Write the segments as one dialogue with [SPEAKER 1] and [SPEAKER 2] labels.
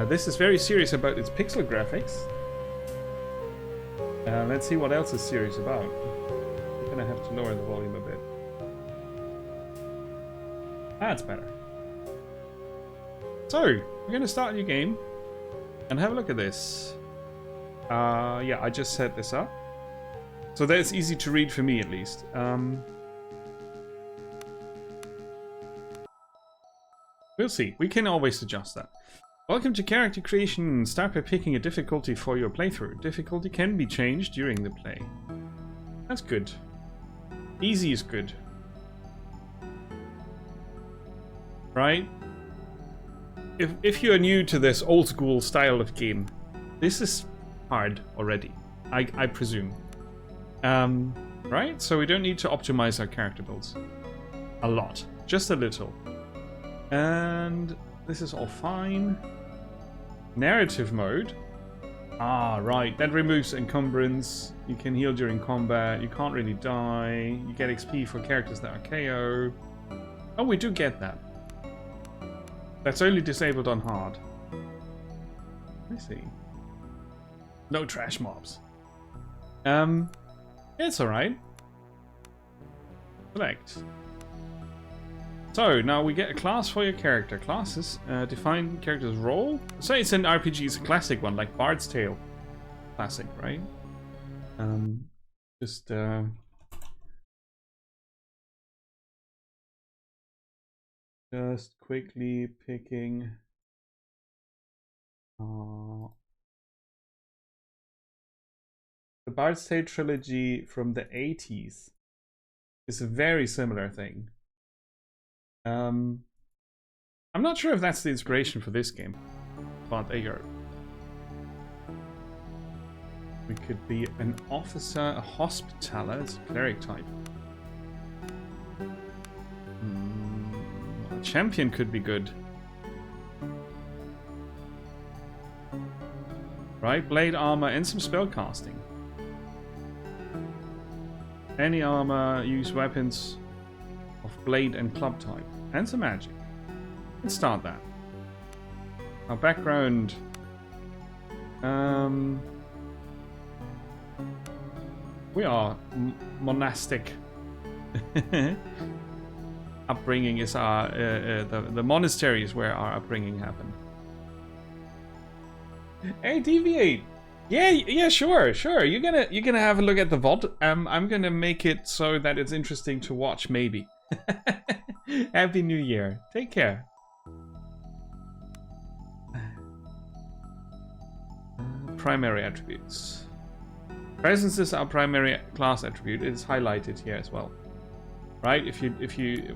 [SPEAKER 1] This is very serious about its pixel graphics. Let's see what else is serious about. I'm gonna have to lower the volume a bit. That's better. So, we're gonna start a new game and have a look at this. Yeah, I just set this up. So that's easy to read for me at least. We'll see. We can always adjust that. Welcome to character creation. Start by picking a difficulty for your playthrough. Difficulty can be changed during the play. That's good. Easy is good. Right? If you're new to this old school style of game, this is hard already, I presume. Right? So we don't need to optimize our character builds. A lot. Just a little. And this is all fine. Narrative mode. Ah, right. That removes encumbrance. You can heal during combat. You can't really die. You get XP for characters that are KO. Oh, we do get that. That's only disabled on hard. Let me see. No trash mobs. It's alright. Select. So, now we get a class for your character. Classes, define character's role. So it's an RPG, it's a classic one, like Bard's Tale. Classic, right? Just quickly picking... the Bard's Tale trilogy from the 80s is a very similar thing. I'm not sure if that's the inspiration for this game, but there you go. We could be an officer, a hospitaller, it's a cleric type. A champion could be good. Right, blade armor and some spell casting. Any armor, use weapons of blade and club type. And some magic. Let's start that. Our background. We are monastic. Upbringing is our the monastery is where our upbringing happened. Hey, deviate. Yeah, sure. You're gonna have a look at the VOD. I'm gonna make it so that it's interesting to watch, maybe. Happy New Year. Take care. Primary attributes. Presence is our primary class attribute. It is highlighted here as well. Right?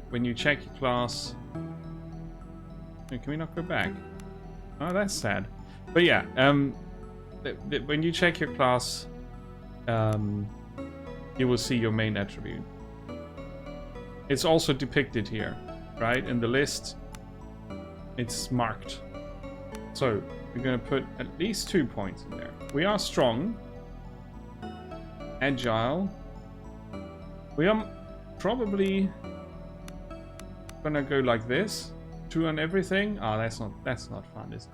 [SPEAKER 1] When you check your class. Can we not go back? Oh, that's sad. But yeah, when you check your class, you will see your main attribute. It's also depicted here, right? In the list, it's marked. So, we're going to put at least 2 points in there. We are strong. Agile. We are probably going to go like this. 2 on everything. Oh, that's not fun, is it?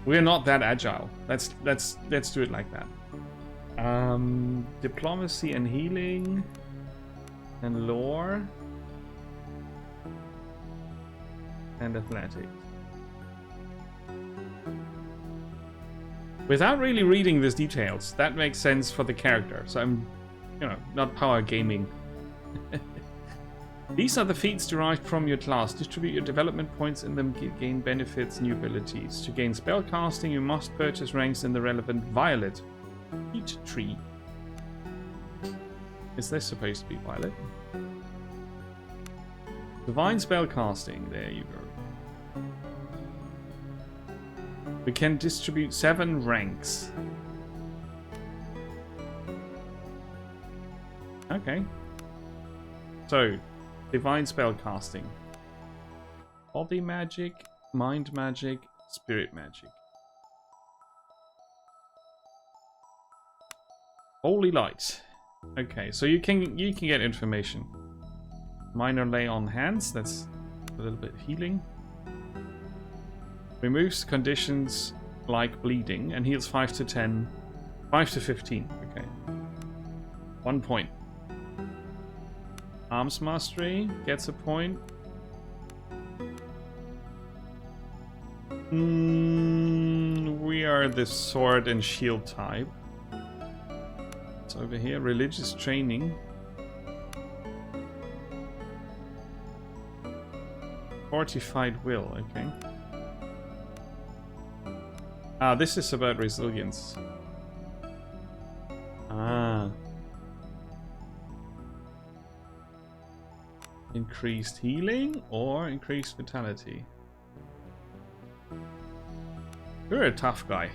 [SPEAKER 1] We're not that agile. Let's do it like that. Diplomacy and healing and lore and athletics. Without really reading these details, that makes sense for the character. So I'm, not power gaming. These are the feats derived from your class. Distribute your development points in them, gain benefits, new abilities. To gain spell casting, you must purchase ranks in the relevant violet feat tree. Is this supposed to be violet? Divine spell casting. There you go. We can distribute 7 ranks. Okay. So, divine spell casting. Body magic, mind magic, spirit magic. Holy light. Okay, so you can get information. Minor lay on hands, that's a little bit healing. Removes conditions like bleeding and heals 5 to 10, 5 to 15. Okay. 1 point. Arms mastery gets a point. We are the sword and shield type. It's over here. Religious training. Fortified will, okay. Ah, this is about resilience. Ah. Increased healing or increased vitality? You're a tough guy.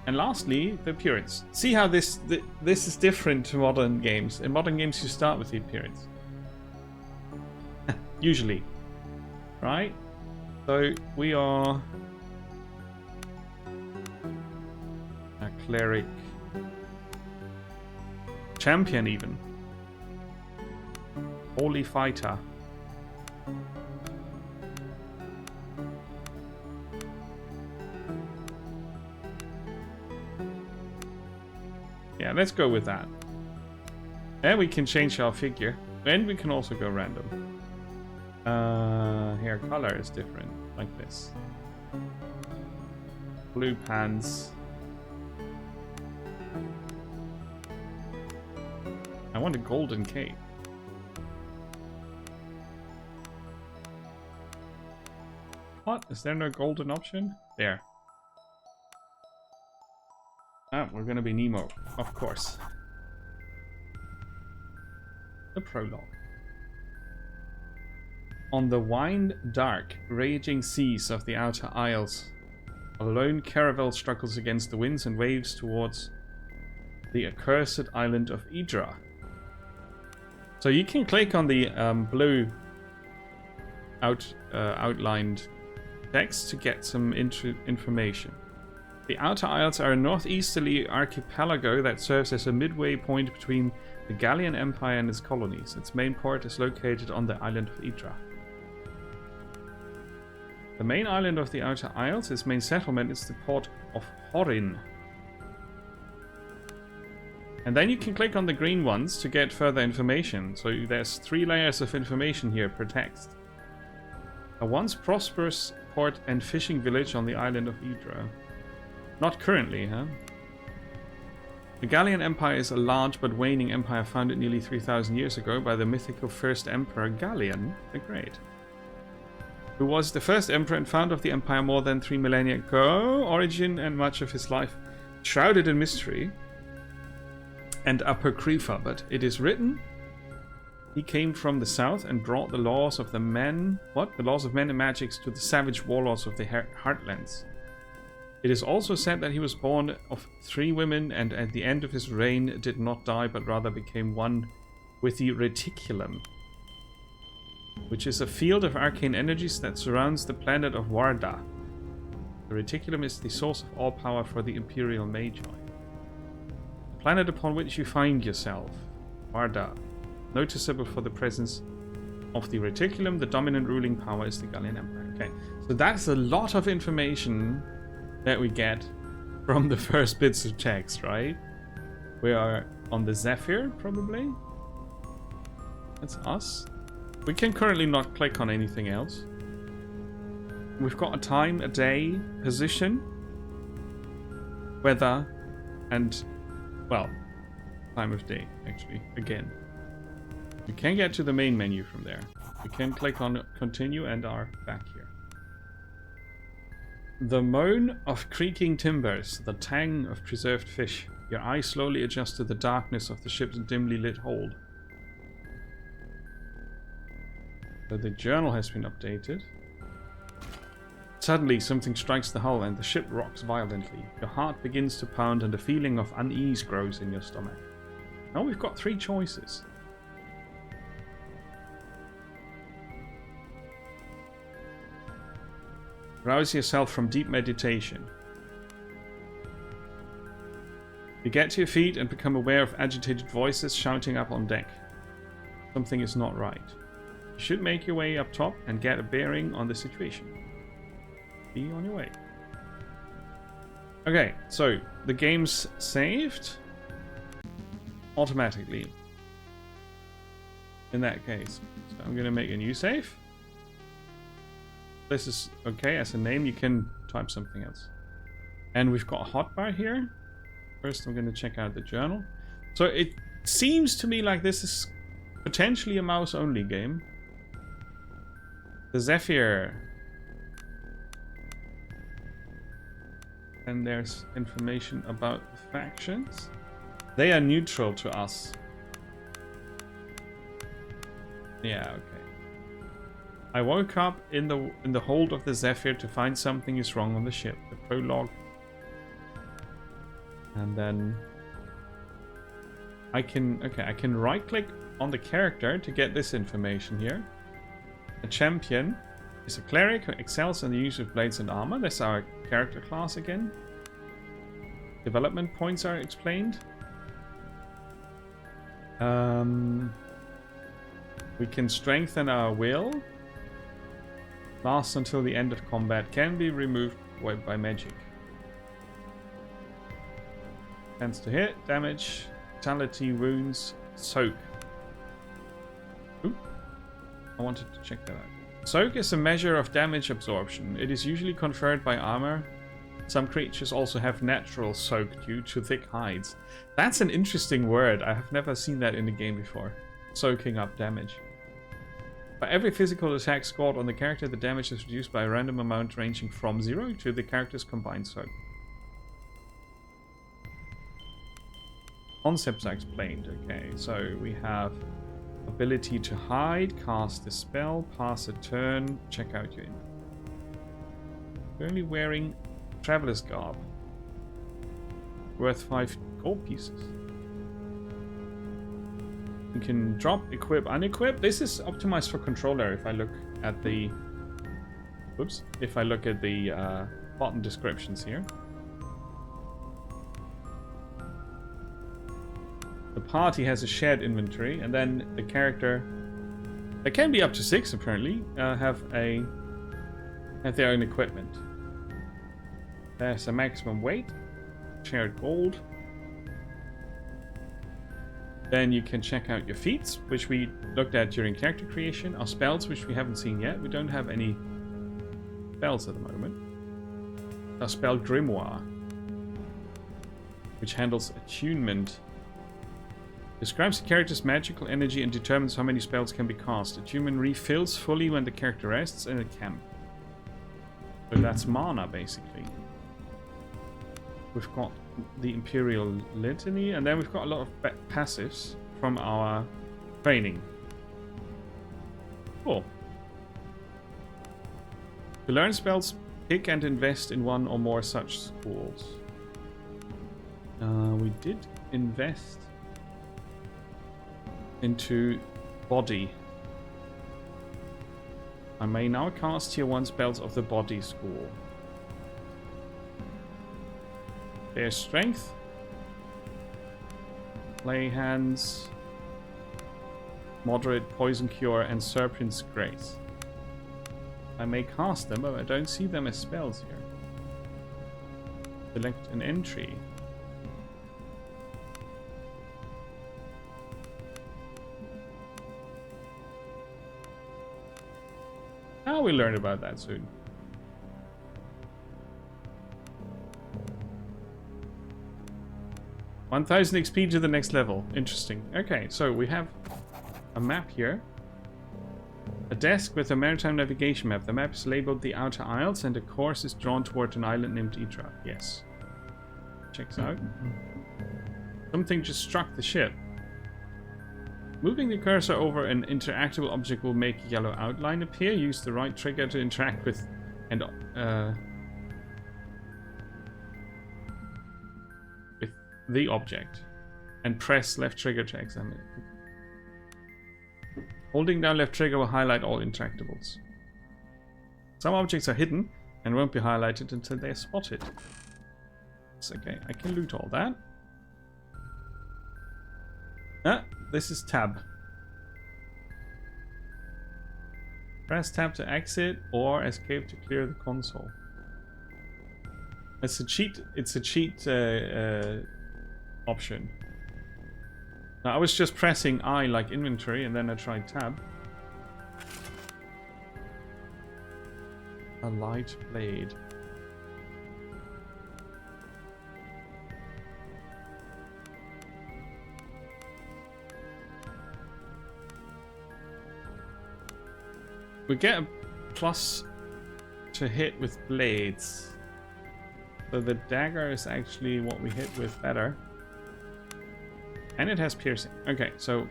[SPEAKER 1] And lastly, the appearance. See how this is different to modern games. In modern games, you start with the appearance. Usually. Right? So, we are a cleric. Champion, even. Holy fighter. Yeah, let's go with that. And we can change our figure. And we can also go random. Hair color is different, like this. Blue pants. I want a golden cape. What? Is there no golden option? There. Ah, we're gonna be Nemo, of course. The prologue. On the wide, dark, raging seas of the Outer Isles, a lone caravel struggles against the winds and waves towards the accursed island of Idra. So you can click on the blue outlined text to get some information. The Outer Isles are a northeasterly archipelago that serves as a midway point between the Gallian Empire and its colonies. Its main port is located on the island of Idra. The main island of the Outer Isles, its main settlement is the port of Horin. And then you can click on the green ones to get further information. So there's 3 layers of information here per text. A once prosperous port and fishing village on the island of Idra. Not currently, huh? The Gallian Empire is a large but waning empire founded nearly 3,000 years ago by the mythical first emperor Gallian the Great, who was the first emperor and founder of the empire more than 3 millennia ago. Origin and much of his life shrouded in mystery and apocrypha, but it is written he came from the south and brought the laws of men and magics to the savage warlords of the Heartlands. It is also said that he was born of 3 women and at the end of his reign did not die but rather became one with the Reticulum, which is a field of arcane energies that surrounds the planet of Warda. The Reticulum is the source of all power for the Imperial Magi. The planet upon which you find yourself, Warda, noticeable for the presence of the Reticulum. The dominant ruling power is the Gallian Empire. Okay, so that's a lot of information that we get from the first bits of text, right? We are on the Zephyr, probably. That's us. We can currently not click on anything else. We've got a time, a day, position, weather, and, well, time of day, actually, again. We can get to the main menu from there. We can click on continue and are back here. The moan of creaking timbers, the tang of preserved fish. Your eyes slowly adjust to the darkness of the ship's dimly lit hold. So the journal has been updated. Suddenly, something strikes the hull and the ship rocks violently. Your heart begins to pound and a feeling of unease grows in your stomach. Now we've got 3 choices. Rouse yourself from deep meditation. You get to your feet and become aware of agitated voices shouting up on deck. Something is not right. You should make your way up top and get a bearing on the situation. Be on your way. Okay, so the game's saved automatically. In that case. So I'm going to make a new save. This is okay as a name. You can type something else. And we've got a hotbar here. First, I'm going to check out the journal. So it seems to me like this is potentially a mouse-only game. The Zephyr. And there's information about the factions. They are neutral to us. Yeah, okay. I woke up in the hold of the Zephyr to find something is wrong on the ship. The prologue. And then I can right click on the character to get this information here. A champion is a cleric who excels in the use of blades and armor. That's our character class again. Development points are explained. We can strengthen our will. Lasts until the end of combat. Can be removed by magic. Tends to hit, damage, vitality, wounds, soak. Oop. I wanted to check that out. Soak is a measure of damage absorption. It is usually conferred by armor. Some creatures also have natural soak due to thick hides. That's an interesting word. I have never seen that in a game before. Soaking up damage. For every physical attack scored on the character, the damage is reduced by a random amount ranging from 0 to the character's combined soak. Concepts are explained. Okay, so we have ability to hide, cast a spell, pass a turn, check out your info. Currently wearing traveler's garb. Worth 5 gold pieces. You can drop, equip, unequip. This is optimized for controller if I look at the... Oops. If I look at the bottom descriptions here. The party has a shared inventory, and then the character... There can be up to 6 apparently, have their own equipment. There's a maximum weight, shared gold. Then you can check out your feats, which we looked at during character creation. Our spells, which we haven't seen yet. We don't have any spells at the moment. Our spell Grimoire, which handles attunement. Describes the character's magical energy and determines how many spells can be cast. Attunement refills fully when the character rests in a camp. So that's mana, basically. We've got the Imperial Litany, and then we've got a lot of passives from our training. Cool. To learn spells, pick and invest in one or more such schools. We did invest into body. I may now cast tier 1 spells of the body school. There's strength, lay hands, moderate poison cure, and serpent's grace. I may cast them, but I don't see them as spells here. Select an entry. Now we'll learn about that soon. $1,000 XP to the next level. Interesting. Okay, so we have a map here. A desk with a maritime navigation map. The map is labeled the Outer Isles, and a course is drawn toward an island named Idra. Yes. Checks out. Something just struck the ship. Moving the cursor over an interactable object will make a yellow outline appear. Use the right trigger to interact with the object, and press left trigger to examine it. Holding down left trigger will highlight all interactables. Some objects are hidden and won't be highlighted until they are spotted. It's okay, I can loot all that. This is tab. Press tab to exit or escape to clear the console. It's a cheat. It's a cheat option. Now I was just pressing I like inventory, and then I tried tab. A light blade. We get a plus to hit with blades. So the dagger is actually what we hit with better. And it has piercing. Okay, so...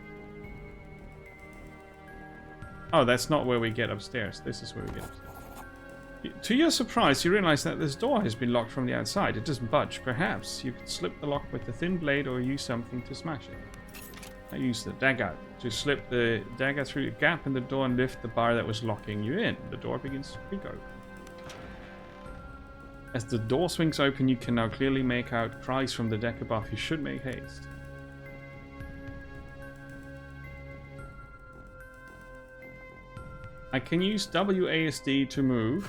[SPEAKER 1] Oh, that's not where we get upstairs. This is where we get upstairs. To your surprise, you realize that this door has been locked from the outside. It doesn't budge. Perhaps you could slip the lock with the thin blade or use something to smash it. I used the dagger to slip the dagger through a gap in the door and lift the bar that was locking you in. The door begins to creak open. As the door swings open, you can now clearly make out cries from the deck above. You should make haste. I can use WASD to move.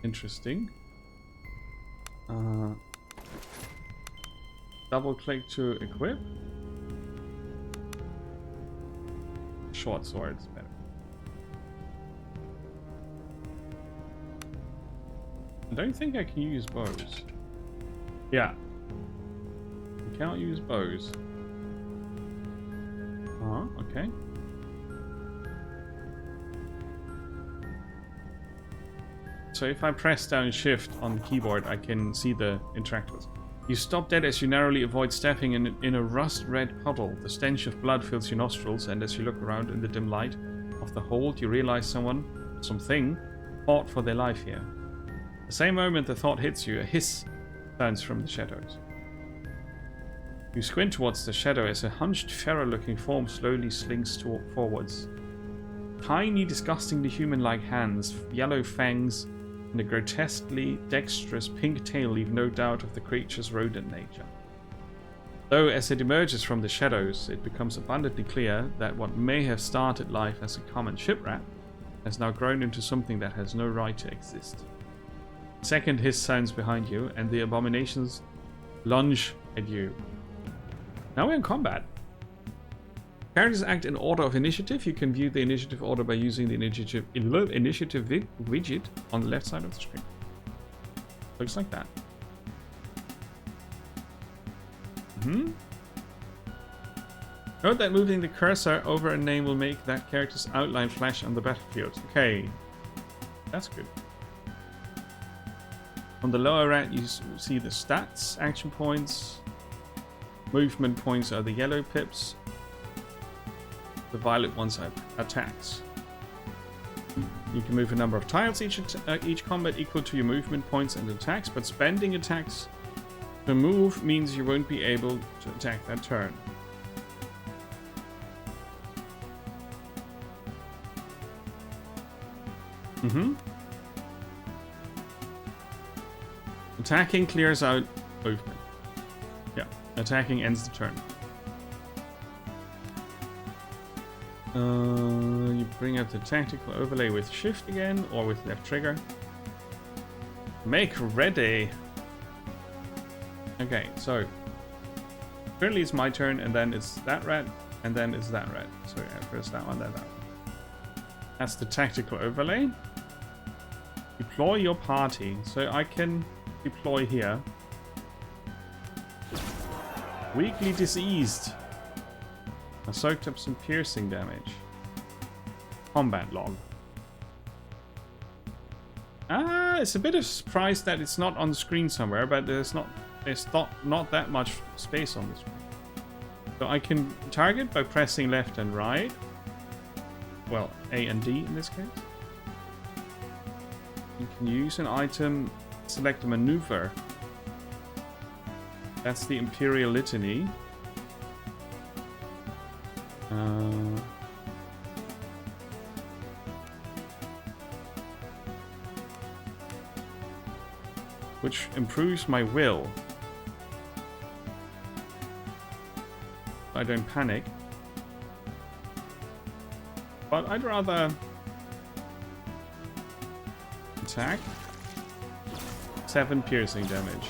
[SPEAKER 1] Interesting. Double click to equip. Short sword is better. I don't think I can use bows. Yeah. I cannot use bows. Okay. So if I press down shift on the keyboard, I can see the interactables. You stop dead as you narrowly avoid stepping in a rust-red puddle. The stench of blood fills your nostrils, and as you look around in the dim light of the hold, you realize something fought for their life here. The same moment the thought hits you, a hiss sounds from the shadows. You squint towards the shadow as a hunched, feral-looking form slowly slinks forwards. Tiny, disgustingly human-like hands, yellow fangs, and a grotesquely dexterous pink tail leave no doubt of the creature's rodent nature. Though as it emerges from the shadows, it becomes abundantly clear that what may have started life as a common shipwreck has now grown into something that has no right to exist. Second hiss sounds behind you, and the abominations lunge at you. Now we're in combat. Characters act in order of initiative. You can view the initiative order by using the initiative widget on the left side of the screen. Looks like that. Note that moving the cursor over a name will make that character's outline flash on the battlefield. Okay, that's good. On the lower right, you see the stats, action points. Movement points are the yellow pips. The violet ones are attacks. You can move a number of tiles each combat equal to your movement points and attacks, but spending attacks to move means you won't be able to attack that turn. Attacking clears out movement. Yeah, attacking ends the turn. You bring up the tactical overlay with shift again, or with left trigger. Make ready. Okay, so currently it's my turn, and then it's that red, and then it's that red. So yeah, first that one, then that one. That's the tactical overlay. Deploy your party. So I can deploy here. Weakly diseased. I soaked up some piercing damage. Combat log. It's a bit of a surprise that it's not on the screen somewhere, but there's not that much space on the screen. So I can target by pressing left and right. Well, A and D in this case. You can use an item, select a maneuver. That's the Imperial Litany. which improves my will. I don't panic. But I'd rather attack. 7 piercing damage.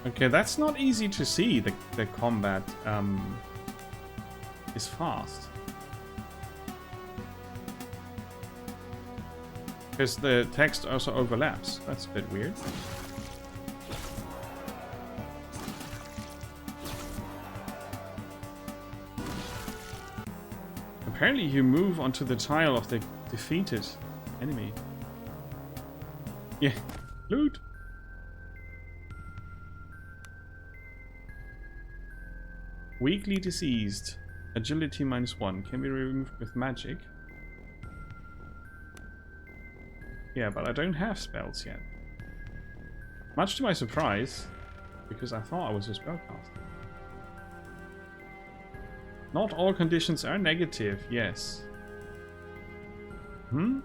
[SPEAKER 1] Okay, that's not easy to see. The combat is fast. Because the text also overlaps. That's a bit weird. Apparently you move onto the tile of the defeated enemy. Yeah, loot. Weakly diseased. Agility -1. Can be removed with magic. Yeah, but I don't have spells yet. Much to my surprise, because I thought I was a spellcaster. Not all conditions are negative, yes. Hmm?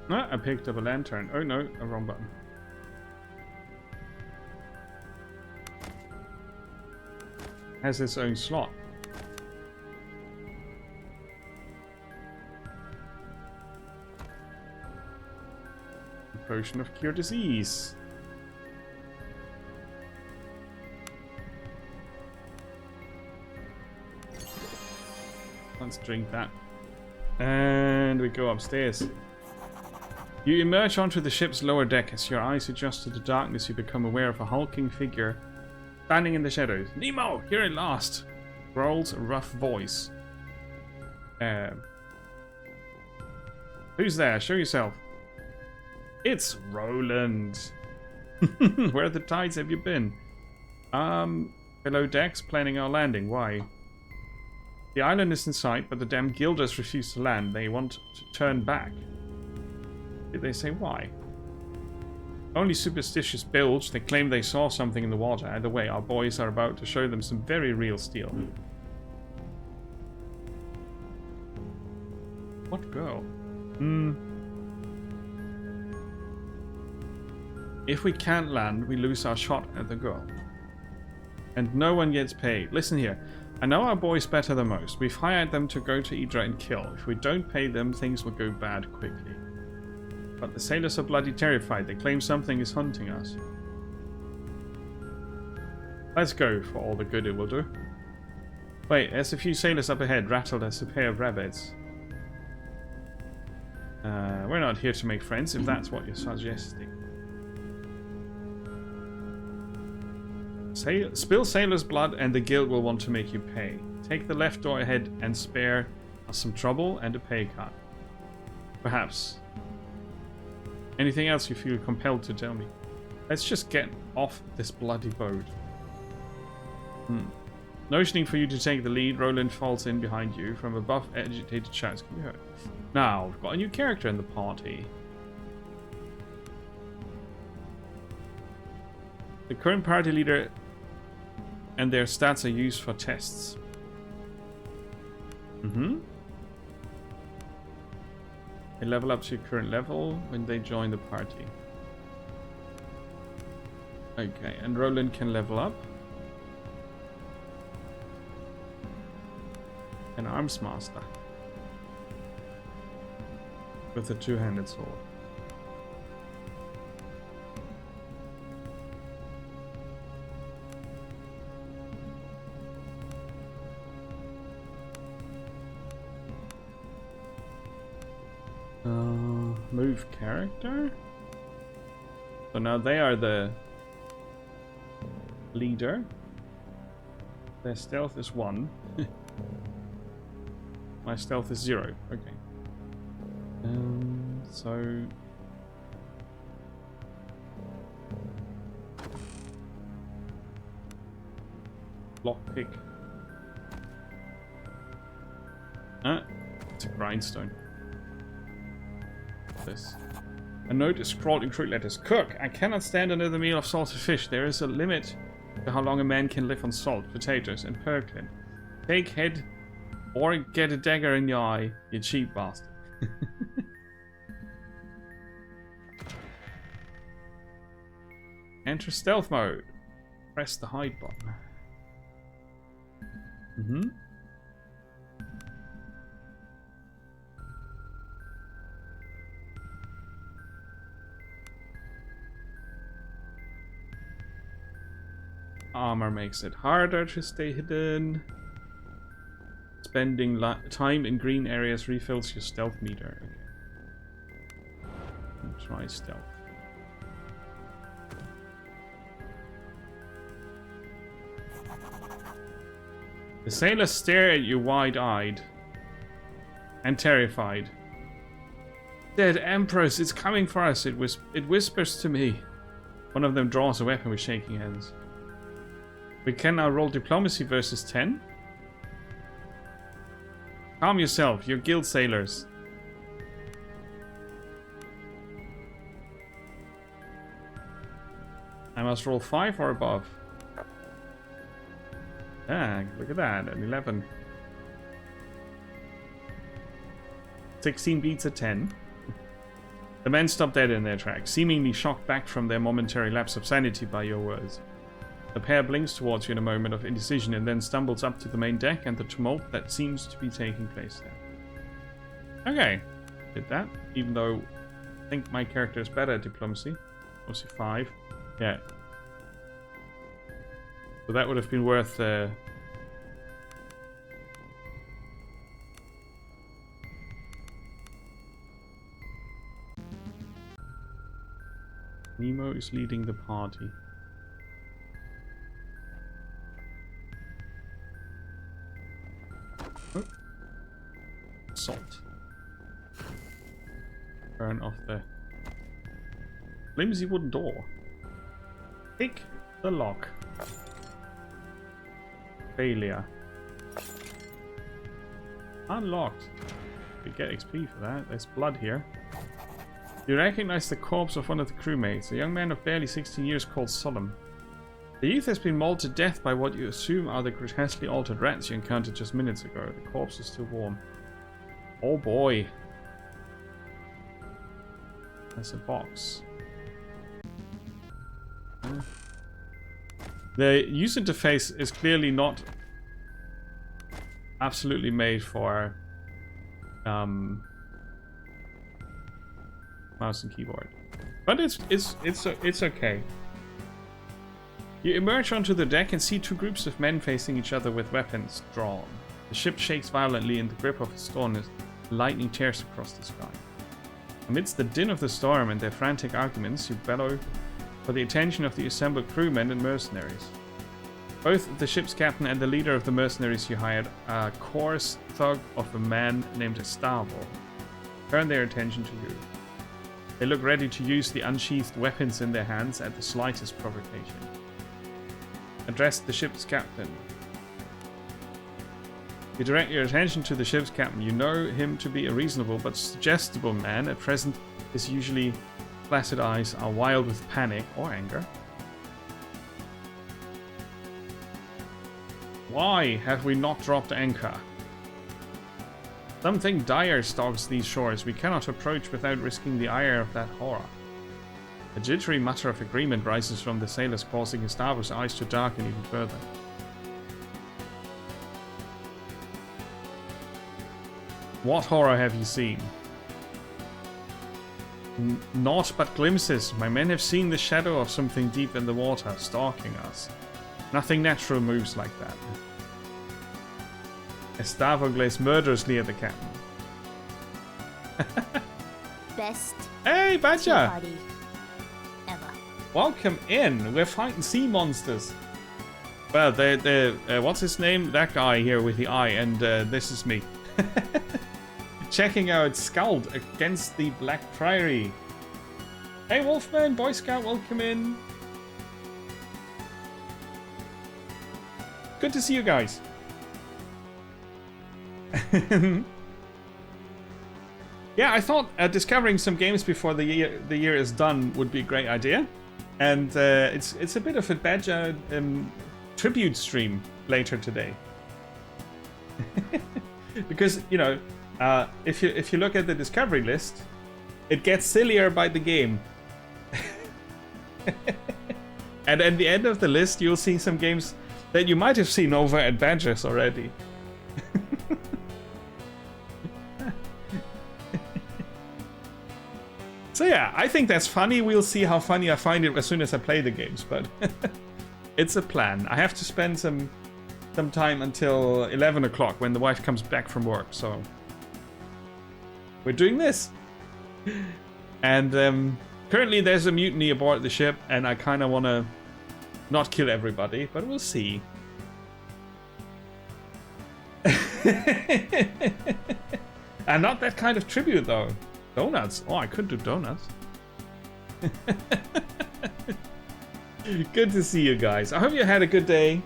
[SPEAKER 1] Ah, I picked up a lantern. Oh no, a wrong button. Has its own slot. A potion of cure disease. Let's drink that. And we go upstairs. You emerge onto the ship's lower deck. As your eyes adjust to the darkness, you become aware of a hulking figure standing in the shadows. Nemo, here at last! Growls a rough voice. Who's there? Show yourself. It's Roland. Where the tides have you been? Below decks, planning our landing. Why? The island is in sight, but the damn guilders refuse to land. They want to turn back. Did they say why? Only superstitious bilge. They claim they saw something in the water. Either way, our boys are about to show them some very real steel. What girl? If we can't land, we lose our shot at the girl. And no one gets paid. Listen here. I know our boys better than most. We've hired them to go to Idra and kill. If we don't pay them, things will go bad quickly. But the sailors are bloody terrified. They claim something is hunting us. Let's go, for all the good it will do. Wait, there's a few sailors up ahead, rattled as a pair of rabbits. We're not here to make friends, if that's what you're suggesting. Spill sailor's blood and the guild will want to make you pay. Take the left door ahead and spare us some trouble and a pay cut. Perhaps. Anything else you feel compelled to tell me? Let's just get off this bloody boat. Notioning for you to take the lead, Roland falls in behind you. From above, agitated shouts can be heard. Now, we've got a new character in the party. The current party leader and their stats are used for tests. They level up to your current level when they join the party. Okay, and Roland can level up. An arms master. With a two-handed sword. Move character. So now they are the leader. Their stealth is 1. My stealth is 0. Okay. So lockpick. It's a grindstone. This. A note is scrawled in crude letters. Cook, I cannot stand another meal of salted fish. There is a limit How long a man can live on salt, potatoes, and Perklin. Take head or get a dagger in your eye, you cheap bastard. Enter stealth mode. Press the hide button. Armor makes it harder to stay hidden. Spending time in green areas refills your stealth meter. Okay. Try stealth. The sailors stare at you wide-eyed and terrified. Dead Empress, it's coming for us, it whispers to me. One of them draws a weapon with shaking hands. We can now roll diplomacy versus 10. Calm yourself, you're guild sailors. I must roll 5 or above. Ah, look at that, an 11. 16 beats a 10. The men stop dead in their tracks, seemingly shocked back from their momentary lapse of sanity by your words. The pair blinks towards you in a moment of indecision and then stumbles up to the main deck and the tumult that seems to be taking place there. Okay, did that, even though I think my character is better at diplomacy. Mostly 5. Yeah. So that would have been worth... Nemo is leading the party. Oh. Salt. Turn off the flimsy wooden door. Pick the lock. Failure. Unlocked. We get XP for that. There's blood here. You recognize the corpse of one of the crewmates, a young man of barely 16 years called Solemn. The youth has been mauled to death by what you assume are the grotesquely altered rats you encountered just minutes ago. The corpse is still warm. Oh boy. That's a box. The user interface is clearly not absolutely made for mouse and keyboard, but it's okay. You emerge onto the deck and see two groups of men facing each other with weapons drawn. The ship shakes violently in the grip of a storm as lightning tears across the sky. Amidst the din of the storm and their frantic arguments, you bellow for the attention of the assembled crewmen and mercenaries. Both the ship's captain and the leader of the mercenaries you hired, a coarse thug of a man named Estavo, turn their attention to you. They look ready to use the unsheathed weapons in their hands at the slightest provocation. Address the ship's captain. You direct your attention to the ship's captain. You know him to be a reasonable but suggestible man. At present, his usually placid eyes are wild with panic or anger. Why have we not dropped anchor? Something dire stalks these shores. We cannot approach without risking the ire of that horror. A jittery mutter of agreement rises from the sailors, causing Gustavo's eyes to darken even further. What horror have you seen? Naught but glimpses. My men have seen the shadow of something deep in the water, stalking us. Nothing natural moves like that. Estavo glares murderously at the captain.
[SPEAKER 2] Best
[SPEAKER 1] hey, Badger!
[SPEAKER 2] party ever.
[SPEAKER 1] Welcome in. We're fighting sea monsters. Well, what's his name? That guy here with the eye, and this is me. Checking out SKALD against the Black Priory. Hey, Wolfman, Boy Scout, welcome in. Good to see you guys. Yeah, I thought discovering some games before the year is done would be a great idea. And it's a bit of a Badger tribute stream later today. Because, you know, if you look at the discovery list, it gets sillier by the game. And at the end of the list, you'll see some games that you might have seen over at Badgers already. So yeah, I think that's funny. We'll see how funny I find it as soon as I play the games, but it's a plan. I have to spend some time until 11 o'clock when the wife comes back from work, so we're doing this. And currently there's a mutiny aboard the ship, and I kind of want to not kill everybody, but we'll see. And not that kind of tribute, though. Donuts. Oh, I could do donuts. Good to see you guys. I hope you had a good day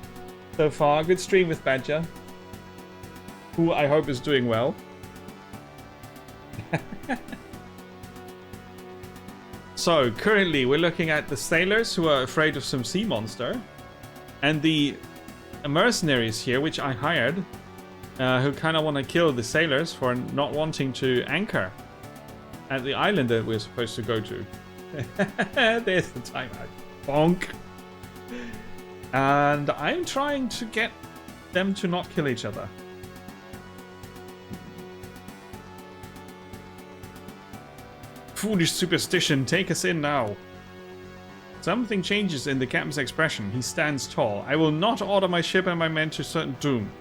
[SPEAKER 1] so far. Good stream with Badger, who I hope is doing well. So, currently we're looking at the sailors who are afraid of some sea monster, and the mercenaries here, which I hired, who kind of want to kill the sailors for not wanting to anchor at the island that we're supposed to go to. There's the timeout. Bonk. And I'm trying to get them to not kill each other. Foolish superstition, take us in now. Something changes in the captain's expression. He stands tall. I will not order my ship and my men to certain doom.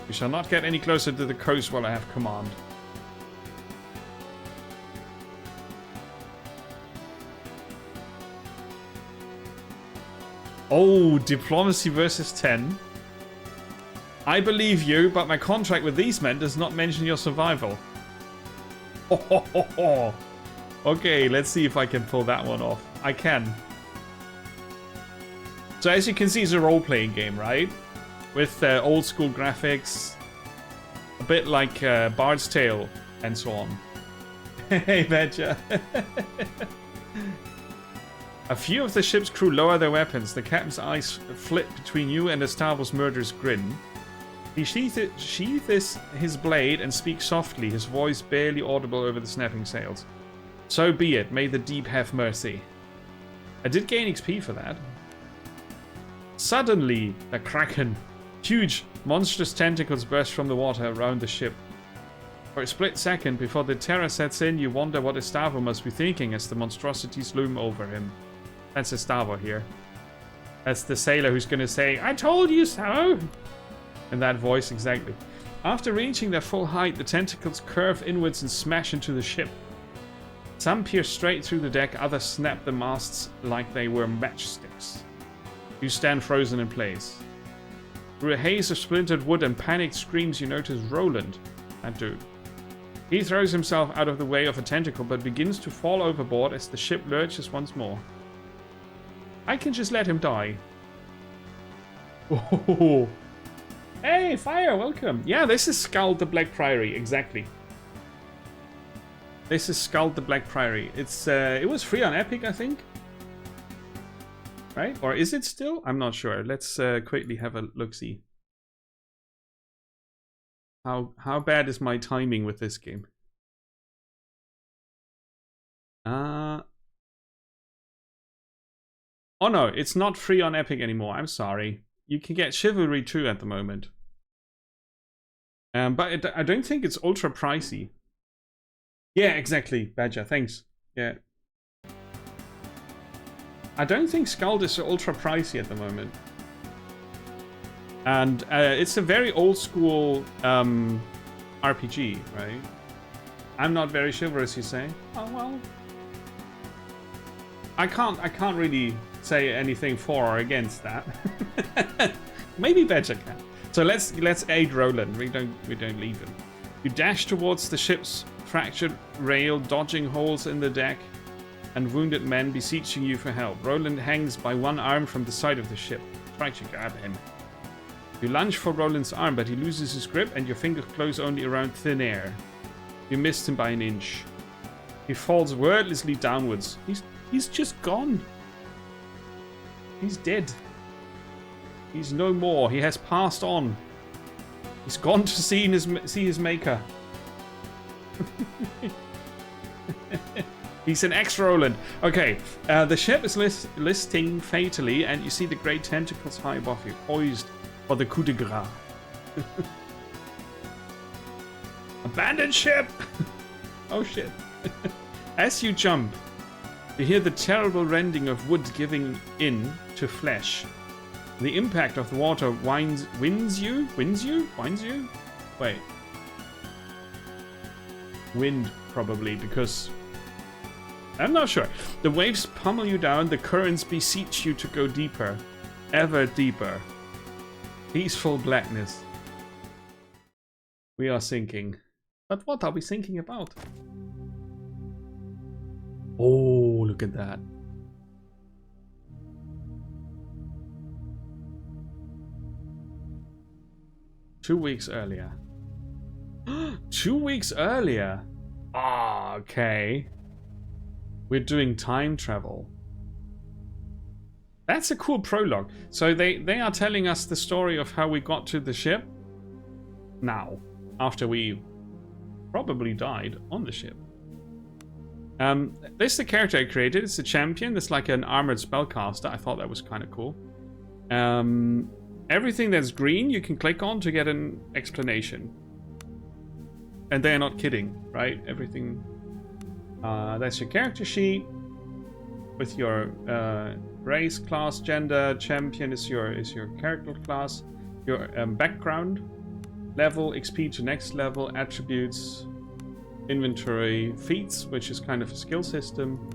[SPEAKER 1] We shall not get any closer to the coast while I have command. Oh, diplomacy versus 10. I believe you, but my contract with these men does not mention your survival. Okay, let's see if I can pull that one off. I can. So as you can see, it's a role-playing game, right? With old school graphics. A bit like Bard's Tale and so on. Hey, Badger. A few of the ship's crew lower their weapons. The captain's eyes flit between you and Estabo's murderous grin. He sheathes his blade and speaks softly, his voice barely audible over the snapping sails. So be it. May the deep have mercy. I did gain XP for that. Suddenly, the Kraken. Huge, monstrous tentacles burst from the water around the ship. For a split second before the terror sets in, you wonder what Estavo must be thinking as the monstrosities loom over him. That's Estavo here. That's the sailor who's going to say, I told you so! In that voice, exactly. After reaching their full height, the tentacles curve inwards and smash into the ship. Some pierce straight through the deck, others snap the masts like they were matchsticks. You stand frozen in place. Through a haze of splintered wood and panicked screams, you notice Roland, that dude. He throws himself out of the way of a tentacle, but begins to fall overboard as the ship lurches once more. I can just let him die. Oh. Hey, Fire, welcome. Yeah, this is SKALD the Black Priory, exactly. This is SKALD the Black Priory. It's it was free on Epic, I think. Right? Or is it still? I'm not sure. Let's quickly have a look-see. How bad is my timing with this game? Oh no, it's not free on Epic anymore. I'm sorry. You can get Chivalry 2 at the moment. But I don't think it's ultra pricey. Yeah, exactly, Badger. Thanks. Yeah. I don't think SKALD is ultra pricey at the moment. And it's a very old school RPG, right? I'm not very chivalrous, you say? Oh well. I can't really say anything for or against that. Maybe Badger can. So let's aid Roland. We don't leave him. You dash towards the ship's fractured rail, dodging holes in the deck and wounded men beseeching you for help. Roland hangs by one arm from the side of the ship. Try to grab him. You lunge for Roland's arm, but he loses his grip and your fingers close only around thin air. You missed him by an inch. He falls wordlessly downwards. He's just gone. He's dead. He's no more. He has passed on. He's gone to see his maker. He's an ex-Roland. Okay, the ship is listing fatally, and you see the great tentacles high above you, poised for the coup de grace. Abandoned ship! Oh shit. As you jump, you hear the terrible rending of wood giving in to flesh. The impact of the water winds you? Wait. Wind, probably, because... I'm not sure. The waves pummel you down, the currents beseech you to go deeper. Ever deeper. Peaceful blackness. We are sinking. But what are we thinking about? Oh, look at that. Two weeks earlier. 2 weeks earlier? Ah, okay. We're doing time travel. That's a cool prologue. So they are telling us the story of how we got to the ship now, after we probably died on the ship. This is the character I created. It's a champion. It's like an armored spellcaster. I thought that was kind of cool. Everything that's green you can click on to get an explanation. And they're not kidding, right? Everything. That's your character sheet with your race, class, gender. Champion is your character class. Your background, level, XP to next level, attributes, inventory, feats, which is kind of a skill system,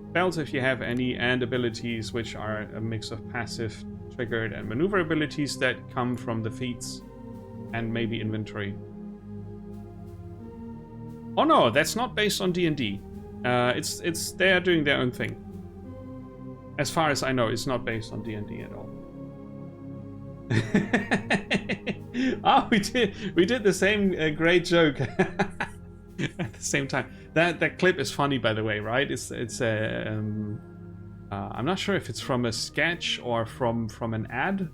[SPEAKER 1] spells if you have any, and abilities, which are a mix of passive, triggered, and maneuver abilities that come from the feats, and maybe inventory. Oh no, that's not based on D&D. It's they are doing their own thing. As far as I know, it's not based on D&D at all. Oh, we did the same great joke at the same time. That clip is funny, by the way, right? It's I'm not sure if it's from a sketch or from an ad.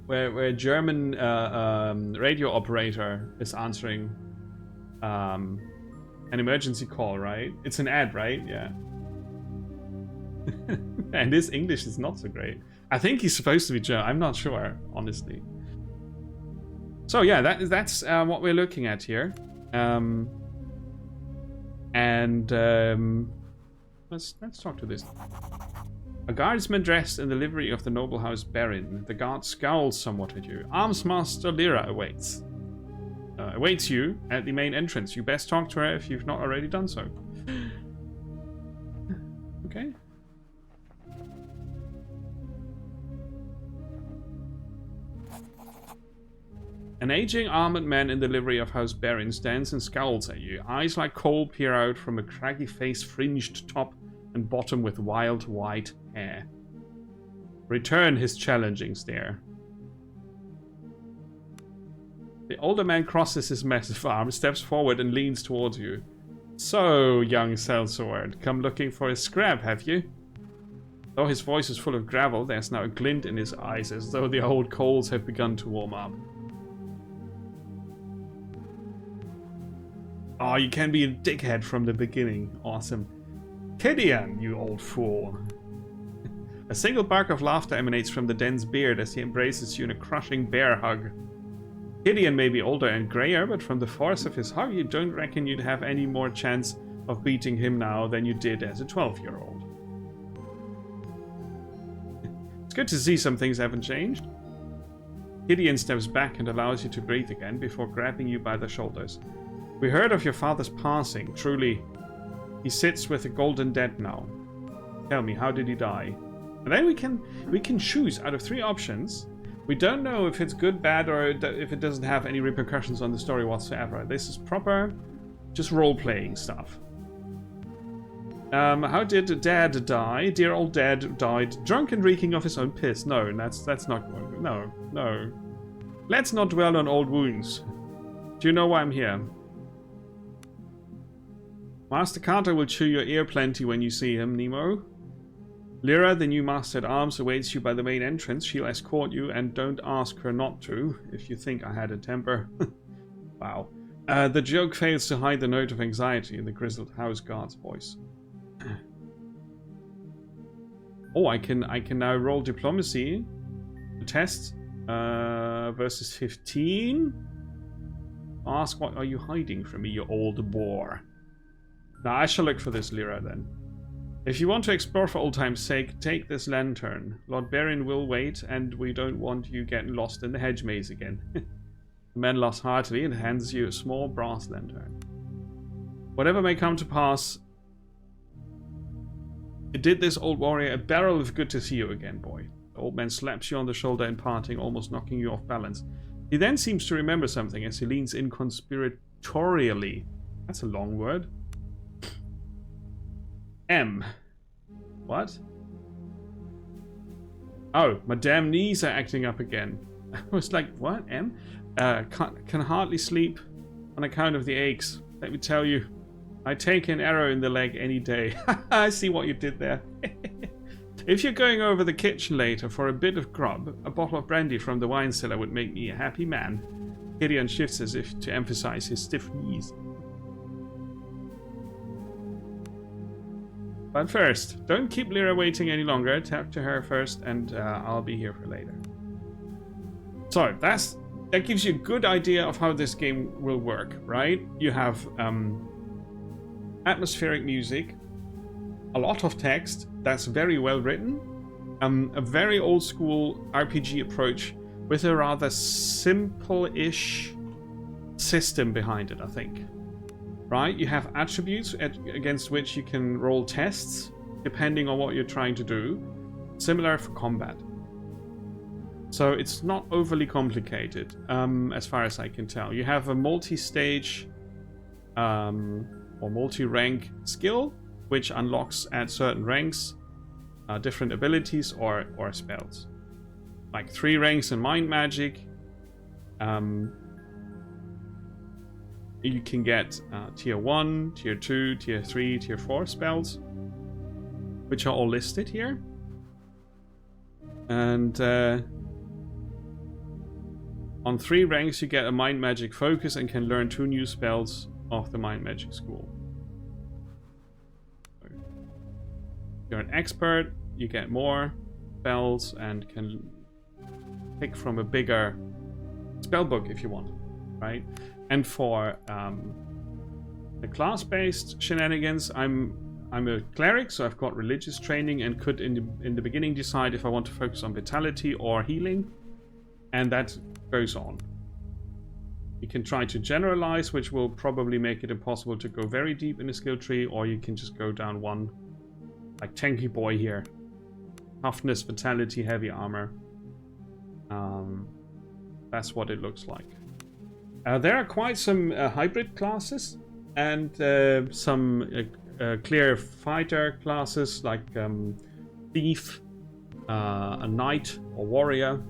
[SPEAKER 1] Where a German radio operator is answering an emergency call, right? It's an ad, right? Yeah. And his English is not so great. I think he's supposed to be German. I'm not sure, honestly. So yeah, that's what we're looking at here. Let's talk to this. A guardsman dressed in the livery of the noble house Baron. The guard scowls somewhat at you. Armsmaster Lyra awaits you at the main entrance. You best talk to her if you've not already done so. Okay. An aging armored man in the livery of House Baron stands and scowls at you. Eyes like coal peer out from a craggy face, fringed top and bottom with wild white hair. Return his challenging stare. The older man crosses his massive arms, steps forward and leans towards you. So, young sellsword, come looking for a scrap, have you? Though his voice is full of gravel, there's now a glint in his eyes, as though the old coals have begun to warm up. Oh, you can be a dickhead from the beginning. Awesome. Kidian, you old fool. A single bark of laughter emanates from the dense beard as he embraces you in a crushing bear hug. Kidian may be older and grayer, but from the force of his hug, you don't reckon you'd have any more chance of beating him now than you did as a 12-year-old. It's good to see some things haven't changed. Kidian steps back and allows you to breathe again before grabbing you by the shoulders. We heard of your father's passing, truly. He sits with the golden dead now. Tell me, how did he die? And then we can choose out of 3 options. We don't know if it's good, bad, or if it doesn't have any repercussions on the story whatsoever. This is proper, just role-playing stuff. How did Dad die? Dear old Dad died drunk and reeking of his own piss. No, that's not good. No. Let's not dwell on old wounds. Do you know why I'm here? Master Carter will chew your ear plenty when you see him, Nemo. Lyra, the new Master at Arms, awaits you by the main entrance. She'll escort you, and don't ask her not to, if you think I had a temper. Wow. The joke fails to hide the note of anxiety in the grizzled house guard's voice. Oh, I can now roll diplomacy. Test versus 15. Ask, what are you hiding from me, you old boar? Now I shall look for this Lyra then. If you want to explore for old time's sake, take this lantern. Lord Baron will wait, and we don't want you getting lost in the hedge maze again. The man laughs heartily and hands you a small brass lantern. Whatever may come to pass, it did this old warrior a barrel of good to see you again, boy. The old man slaps you on the shoulder in parting, almost knocking you off balance. He then seems to remember something as he leans in conspiratorially. That's a long word. M. What? Oh, my damn knees are acting up again. I was like, what? M? Can hardly sleep on account of the aches. Let me tell you, I take an arrow in the leg any day. I see what you did there. If you're going over the kitchen later for a bit of grub, a bottle of brandy from the wine cellar would make me a happy man. Gideon shifts as if to emphasize his stiff knees. But first, don't keep Lyra waiting any longer. Talk to her first, and I'll be here for later. So that gives you a good idea of how this game will work, right? You have atmospheric music, a lot of text that's very well written, a very old school RPG approach with a rather simple-ish system behind it, I think. Right, you have attributes against which you can roll tests, depending on what you're trying to do. Similar for combat. So it's not overly complicated, as far as I can tell. You have a multi-stage or multi-rank skill, which unlocks at certain ranks different abilities or spells. Like 3 ranks in mind magic. You can get tier 1, tier 2, tier 3, tier 4 spells, which are all listed here. And on 3 ranks you get a mind magic focus and can learn 2 new spells of the mind magic school. If you're an expert, you get more spells and can pick from a bigger spellbook if you want, right? And for the class-based shenanigans, I'm a cleric, so I've got religious training and could in the beginning decide if I want to focus on vitality or healing, and that goes on. You can try to generalize, which will probably make it impossible to go very deep in the skill tree, or you can just go down one, like Tanky Boy here. Toughness, vitality, heavy armor. That's what it looks like. There are quite some hybrid classes and some clear fighter classes like thief, a knight or warrior.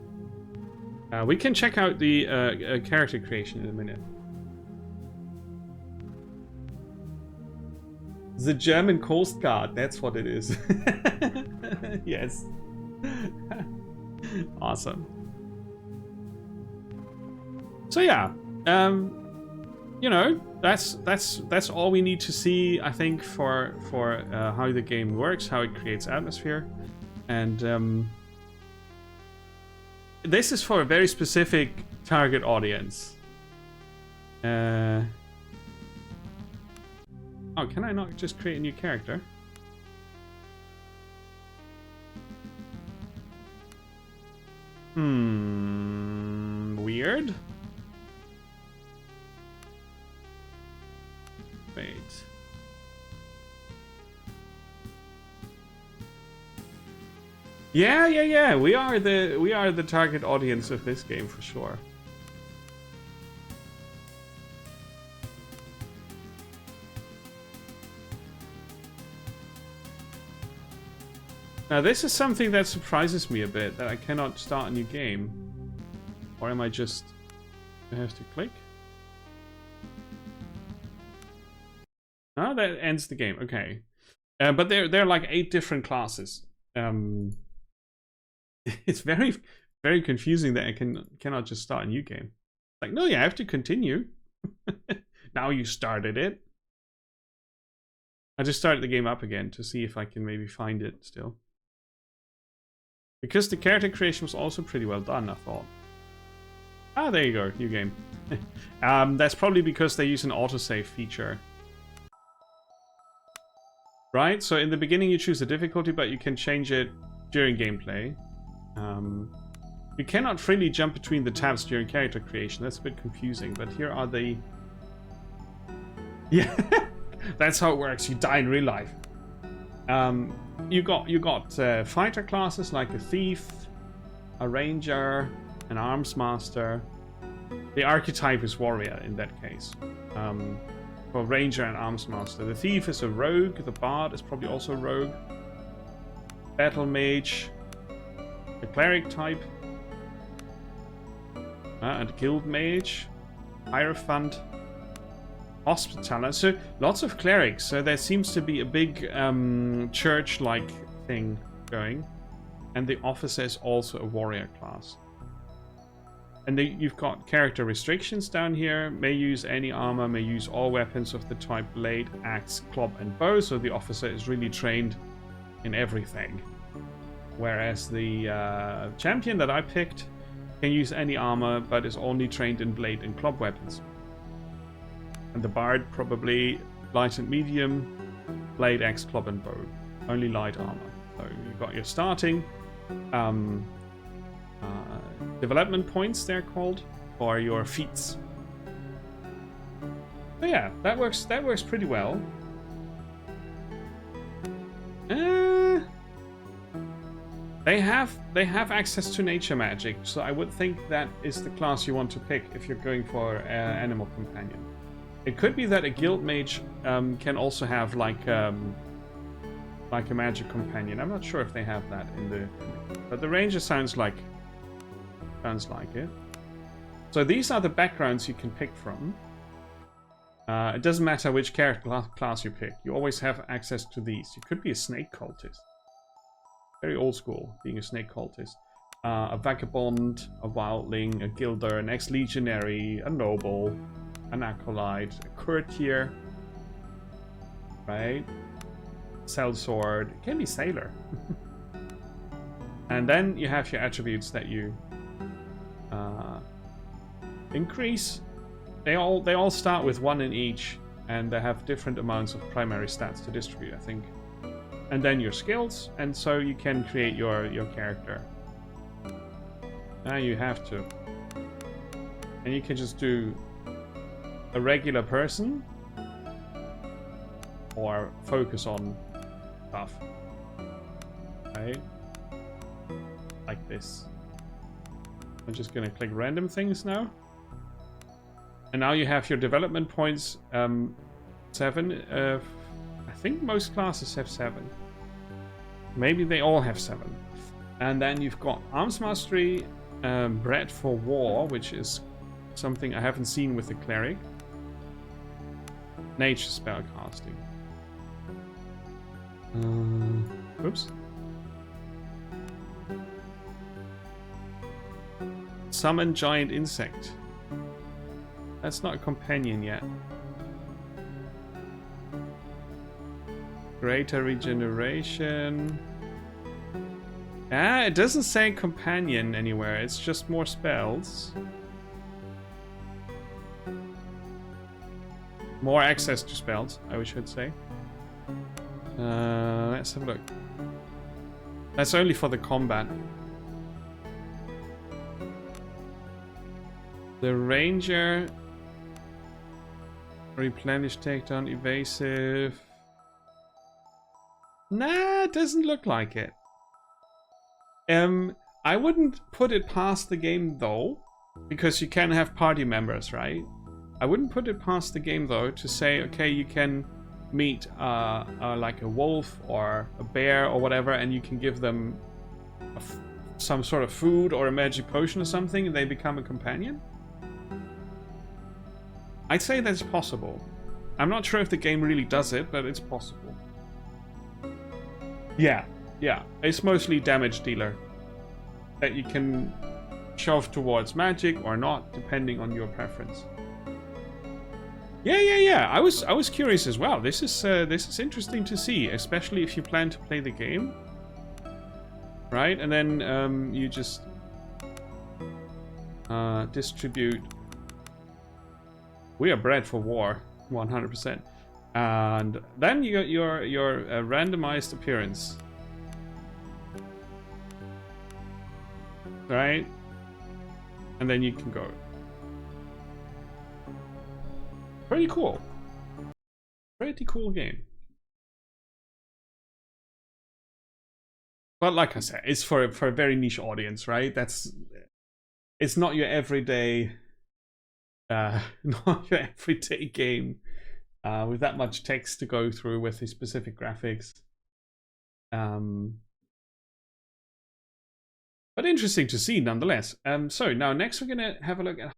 [SPEAKER 1] We can check out the character creation in a minute. The German Coast Guard, that's what it is. Yes. Awesome. So yeah. You know, that's all we need to see, I think, for how the game works, how it creates atmosphere, and this is for a very specific target audience. Oh, can I not just create a new character? Weird. Wait. Yeah. We are the target audience of this game for sure. Now this is something that surprises me a bit, that I cannot start a new game. Or am I just... I have to click? Oh, that ends the game. Okay. But there are like 8 different classes. it's very, very confusing that I cannot just start a new game. Like, no, you have to continue. Now you started it. I just started the game up again to see if I can maybe find it still. Because the character creation was also pretty well done, I thought. Ah, there you go, new game. That's probably because they use an autosave feature. Right, so in the beginning you choose the difficulty, but you can change it during gameplay. You cannot freely jump between the tabs during character creation. That's a bit confusing, but here are the... Yeah, that's how it works. You die in real life. You got fighter classes like a thief, a ranger, an arms master. The archetype is warrior in that case. For ranger and arms master. The thief is a rogue. The bard is probably also a rogue. Battle mage. A cleric type. And a guild mage. Hierophant. Hospitaller. So lots of clerics. So there seems to be a big church-like thing going. And the officer is also a warrior class. And you've got character restrictions down here. May use any armor, may use all weapons of the type blade, axe, club, and bow. So the officer is really trained in everything. Whereas the champion that I picked can use any armor, but is only trained in blade and club weapons. And the bard probably light and medium, blade, axe, club, and bow. Only light armor. So you've got your starting development points, they're called, for your feats. So yeah, that works pretty well. They have access to nature magic, so I would think that is the class you want to pick if you're going for animal companion. It could be that a guild mage can also have like a magic companion. I'm not sure if they have that in the but the ranger sounds like it. So these are the backgrounds you can pick from. It doesn't matter which character class you pick. You always have access to these. You could be a snake cultist. Very old school, being a snake cultist. A vagabond, a wildling, a guilder, an ex-legionary, a noble, an acolyte, a courtier. Right? Sellsword. It can be sailor. And then you have your attributes that you increase. They all start with 1 in each, and they have different amounts of primary stats to distribute, I think. And then your skills, and so you can create your character. Now you have to. And you can just do a regular person, or focus on stuff. Right? Like this. I'm just gonna click random things now. And now you have your development points, 7. I think most classes have 7. Maybe they all have 7. And then you've got Arms Mastery, Bred for War, which is something I haven't seen with the Cleric. Nature Spellcasting. Oops. Summon Giant Insect. That's not a companion yet. Greater regeneration. It doesn't say companion anywhere. It's just more spells. More access to spells, I should say. Let's have a look. That's only for the combat. The ranger. Replenish, takedown, evasive. Nah, it doesn't look like it. I wouldn't put it past the game though, because you can have party members, right? I wouldn't put it past the game though to say, okay, you can meet like a wolf or a bear or whatever, and you can give them some sort of food or a magic potion or something, and they become a companion. I'd say that's possible. I'm not sure if the game really does it, but it's possible. Yeah, Yeah, it's mostly damage dealer that you can shove towards magic or not, depending on your preference. Yeah. I was curious as well. This is interesting to see, especially if you plan to play the game, right? And then you just distribute. We are bred for war, 100%. And then you got your randomized appearance, right? And then you can go. Pretty cool. Pretty cool game. But like I said, it's for a very niche audience, right? It's not your everyday not your everyday game with that much text to go through with the specific graphics. But interesting to see nonetheless. So now next we're gonna have a look at